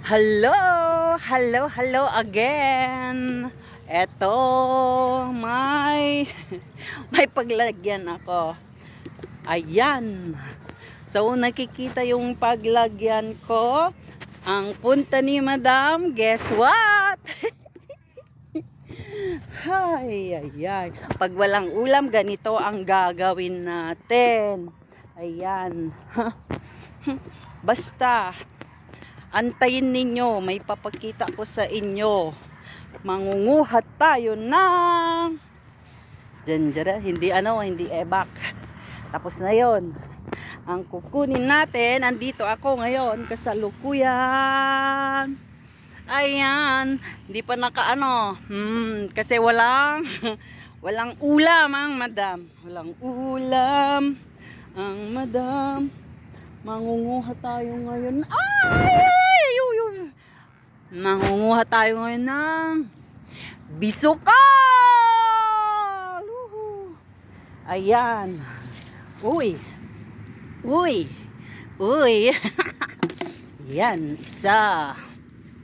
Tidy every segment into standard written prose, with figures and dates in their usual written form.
Hello! Hello, hello again! Eto, may may paglagyan ako. Ayan. So, nakikita yung paglagyan ko. Ang punta ni Madam, guess what? Ay, ay, ay. Pag walang ulam, ganito ang gagawin natin. Ayan. Basta, antayin ninyo, may papakita ko sa inyo. Mangunguhat tayo ng hindi ebak. Tapos na yon. Ang kukunin natin, andito ako ngayon, kasalukuyan. Ayan, hindi pa kasi walang ulam ang madam. Walang ulam ang madam. Mangunguha tayo ngayon. Mangunguha tayo ngayon ng bisukal. Ayan. Uy. Uy. Uy. Yan, isa.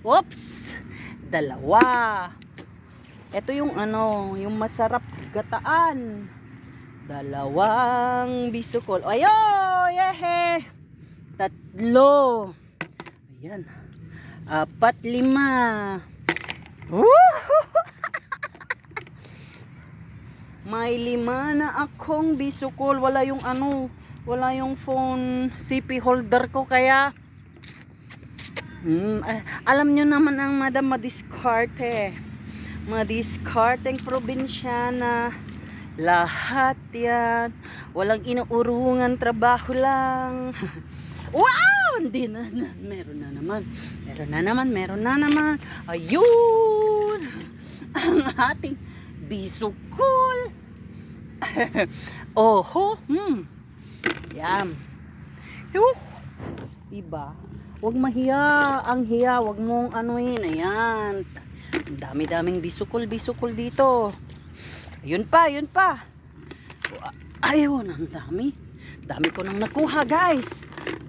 Oops. Dalawa. Ito yung yung masarap gataan. Dalawang bisukol. Ayo, yehe. Tatlo. Ayan. 4, 5. May 5 na akong bisukol. Wala yung wala yung phone CP holder ko kaya alam nyo naman ang madam madiskarte. Madiskarteng probinsyana. Lahat yan. Walang inuurungan, trabaho lang. Wow! Hindi na. Meron na naman. Ayun! Ang ating bisukol. Oho. Yan. Diba? Huwag mahiya. Ang hiya. Huwag mong anuin. Ayan. Ang dami-daming bisukol dito. Yun pa. Ayun, ang dami. Dami ko nang nakuha, guys.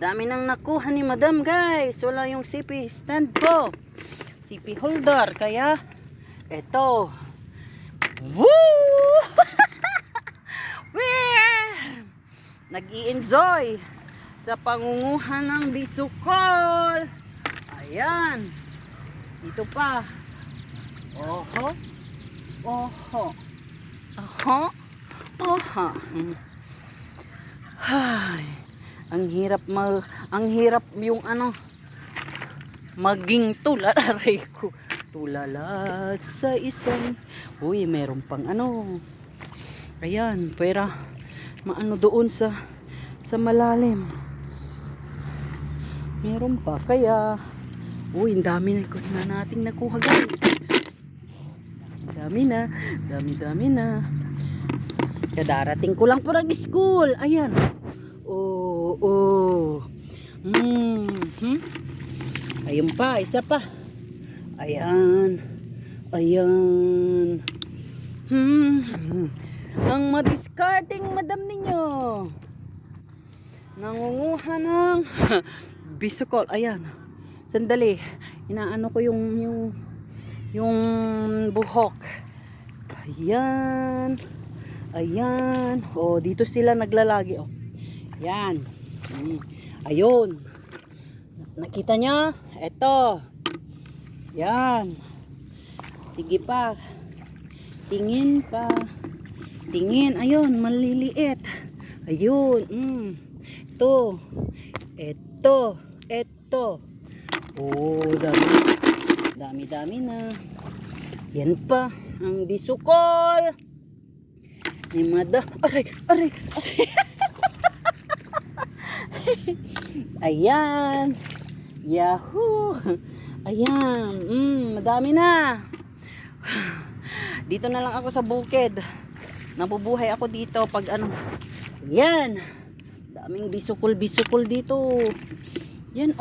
Dami nang nakuha ni madam, guys. Wala yung CP stand ko. CP holder. Kaya, eto. Woo! Nag-i-enjoy sa pangunguha ng bisukol. Ayan. Dito pa. Oho. Ay, ang hirap yung maging tulad ko. Tulalat sa isang. Uy, meron pang Ayan, pera doon sa malalim. Meron pa kaya. Uy, ang dami na nating nakuha, guys. Dami na. Kadarating ko lang po nag-school. Ayan. Ayun pa, isa pa. Ayan. Ang madiscarding madam ninyo. Nangunguha ng bisukol. Ayan. Sandali. Inaano ko yung buhok. Ayan. Dito sila naglalagi. Ayan. Ayun. Nakita nyo? Eto. Yan. Sige pa. Tingin pa. Tingin. Ayun. Maliliit. Ayun. Ito. Dami na. Yan pa. Ang bisukol. Ni madam. Aray. Ayan. Yahoo. Ayan. Madami na. Dito na lang ako sa bukid. Nabubuhay ako dito pag Ayan. Daming bisukol dito. Yan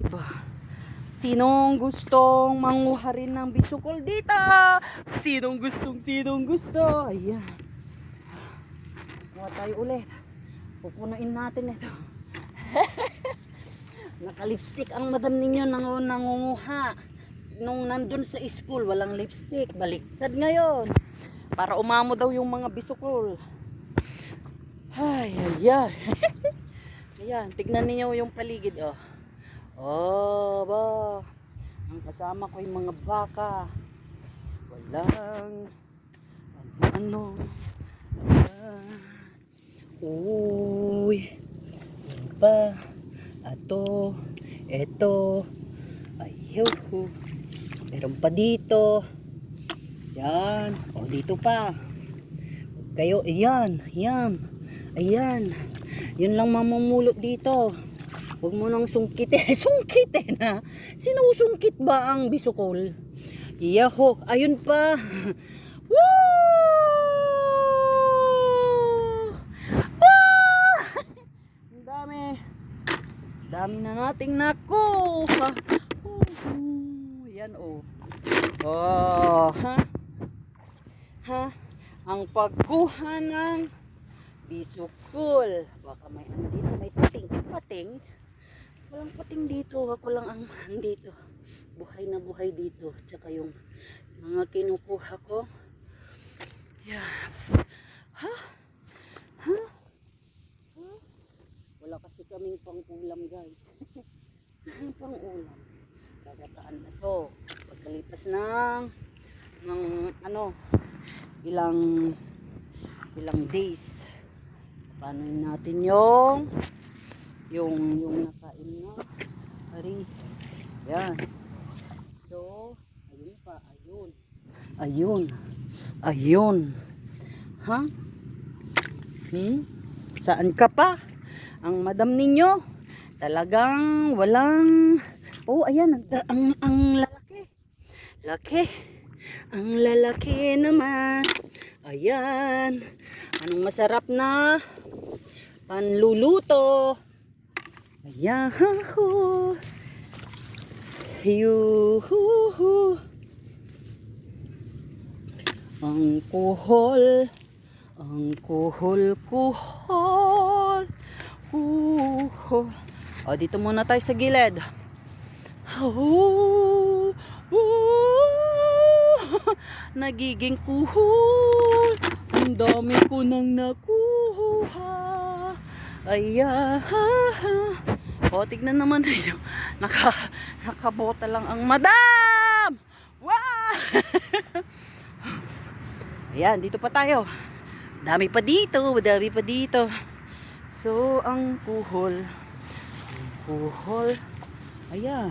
Diba? Sinong gustong manguha rin ng bisukol dito? Sinong gusto? Ayan. Kuha tayo ulit. Pupunain natin ito. Naka-lipstick ang madam ninyo nangunguha. Nung nandun sa school, walang lipstick. Baliktad ngayon. Para umamo daw yung mga bisukol. Ay, ay, ay. Ayan, tignan niyo yung paligid, oh. Oh, ba. Ang kasama ko yung mga baka. Walang ano. Uy. Ano ba? Ato. Eto. Ayaw. Meron pa dito. Yan. O, dito pa. Kayo, ayan. Ayan. Ayan. Yun lang mamumulot dito. Huwag mo nang sungkitin. Sungkitin ha? Sinusungkit ba ang bisukol? Yaho. Ayun pa. Woo! Ah! Ang dami. Dami na nating nakuha. Yan oh. Oh, ha? Ha? Ang pagkuha ng bisukol. Baka may andito, may pating. Pating? Walang pating dito. Ako lang ang andito. Buhay na buhay dito. Tsaka yung mga kinukuha ko. Yeah. Ha? Ha? Ha? Wala kasi kaming pang-ulam guys. Pang-ulam. Kagataan na to. Pagkalipas ng ano, ilang days. Paano natin yung nakain na hari. Yan. So, ayun pa, ayun. Ayun. Ayun. Ha? Saan ka pa? Ang madam ninyo talagang walang. Oh, ayan, ang lalaki. Laki. Ang lalaki naman. Ayan. Anong masarap na panluluto? Ayan. Yuhu. Ang kuhol. Ang kuhol. O, dito muna tayo sa gilid. Nagiging kuhol. Ang dami ko nang nakuha. Ayan. O, tignan naman tayo. Nakabota lang ang madam. Wow! Ayan, dito pa tayo. Dami pa dito. So, ang kuhol. Ayan.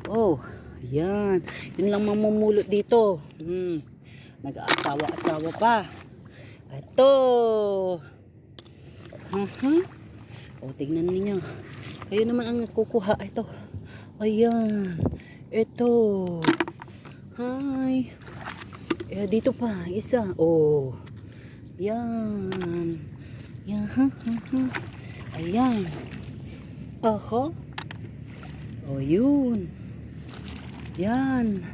Oh, ayan. Yun lang mamumulot dito. Nag-aasawa-asawa pa. Ito. O, tignan niyo. Kayo naman ang kukuha. Ito. Ayan. Ito. Hi. Dito pa. Isa. Oh. Yan. Yan. Ayan. Aha. O, yun. Yan.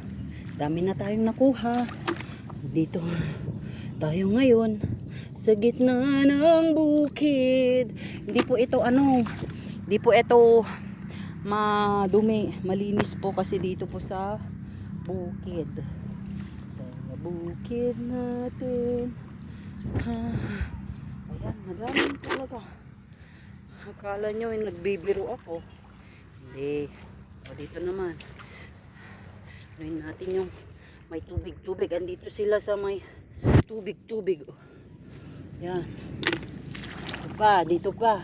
Dami na tayong nakuha. Dito tayo ngayon sa gitna ng bukid. Hindi po ito madumi. Malinis po kasi dito po sa bukid. Sa bukid natin. Ayan, madami talaga. Akala nyo nagbibiro ako. Hindi. O, dito naman. Ano natin yung may tubig. Andito sila sa may tubig. Yan. Dito pa.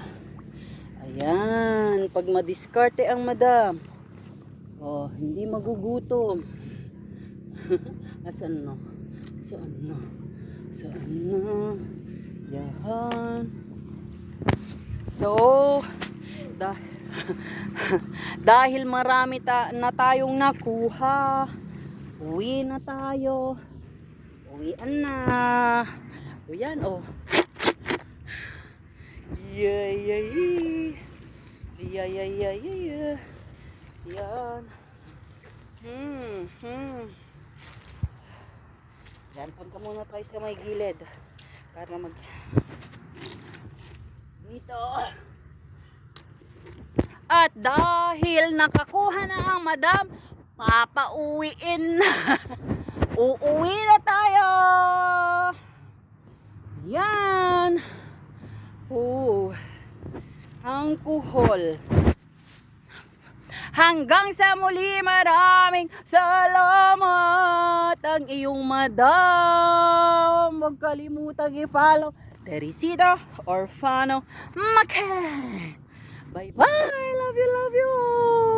Ayan. Pag madiskarte ang madam. Oh, hindi magugutom. Saan na? Yan. So, dahil marami na tayong nakuha, uwi na tayo. Uwian na. O yan, oh. Yay. Yan. Yan, punta muna tayo sa may gilid para dito. At dahil nakakuha na ang madam, papauwiin na. Uuwi na tayo. Yan. Oh, ang kuhol. Hanggang sa muli, maraming salamat ang iyong madam. Huwag kalimutang i-follow Teresita Orfano Maken. Bye bye. Love you, love you.